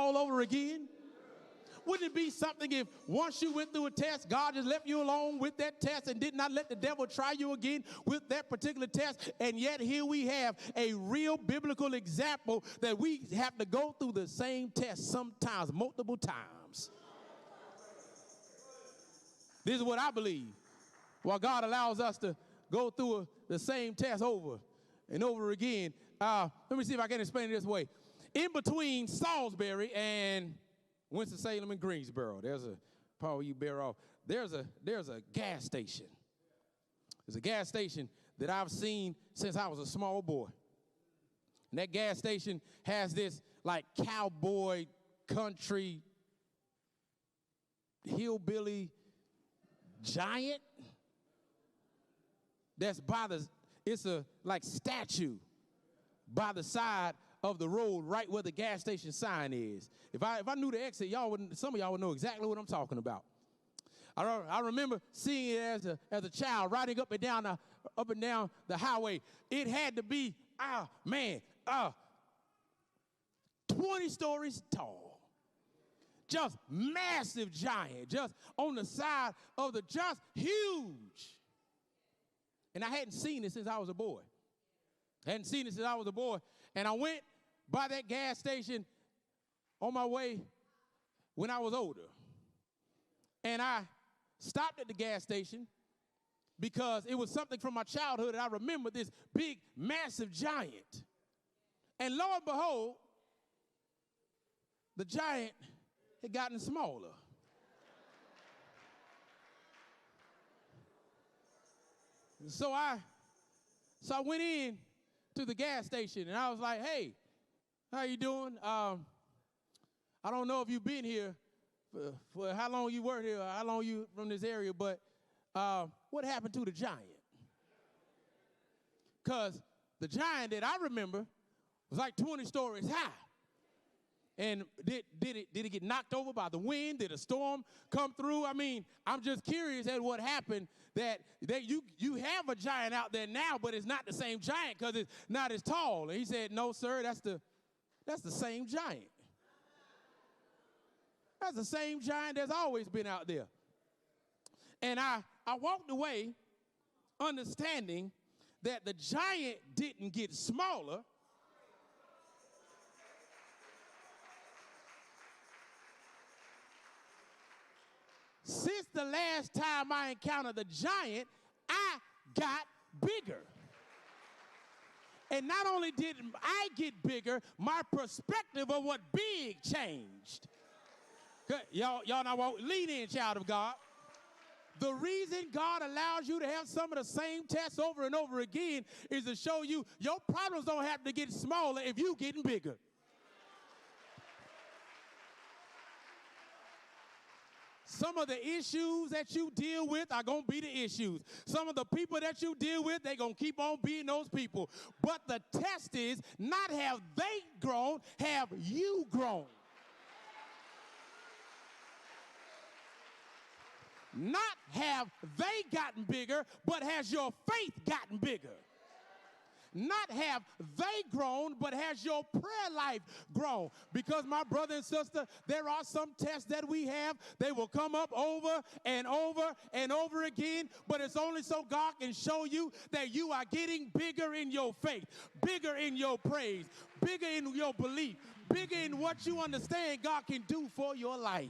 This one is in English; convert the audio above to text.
all over again? Wouldn't it be something if once you went through a test, God just left you alone with that test and did not let the devil try you again with that particular test? And yet here we have a real biblical example that we have to go through the same test sometimes, multiple times. This is what I believe. While God allows us to go through the same test over and over again. Let me see if I can explain it this way. In between Salisbury and Winston-Salem and Greensboro, there's a, Paul, you bear off, there's a gas station. There's a gas station that I've seen since I was a small boy. And that gas station has this like cowboy, country, hillbilly giant that's by the, it's a like statue by the side of the road right where the gas station sign is. If I knew the exit, some of y'all would know exactly what I'm talking about. I remember seeing it as a child riding up and down the highway. It had to be 20 stories tall. Just massive giant, just on the side of the, just huge. And I hadn't seen it since I was a boy. And I went by that gas station on my way when I was older. And I stopped at the gas station because it was something from my childhood that I remember, this big, massive giant. And lo and behold, the giant had gotten smaller. So I went in to the gas station and I was like, hey, how you doing? I don't know if you've been here for how long you were here, how long you from this area, but what happened to the giant? Because the giant that I remember was like 20 stories high. And did it get knocked over by the wind? Did a storm come through? I mean, I'm just curious at what happened that you have a giant out there now, but it's not the same giant because it's not as tall. And he said, no, sir, that's the same giant. That's the same giant that's always been out there. And I walked away understanding that the giant didn't get smaller. Since the last time I encountered the giant, I got bigger. And not only did I get bigger, my perspective of what big changed. Y'all not want lean in, child of God. The reason God allows you to have some of the same tests over and over again is to show you your problems don't have to get smaller if you're getting bigger. Some of the issues that you deal with are going to be the issues. Some of the people that you deal with, they're going to keep on being those people. But the test is not have they grown, have you grown. Not have they gotten bigger, but has your faith gotten bigger. Not have they grown, but has your prayer life grown. Because my brother and sister, there are some tests that we have. They will come up over and over and over again, but it's only so God can show you that you are getting bigger in your faith, bigger in your praise, bigger in your belief, bigger in what you understand God can do for your life.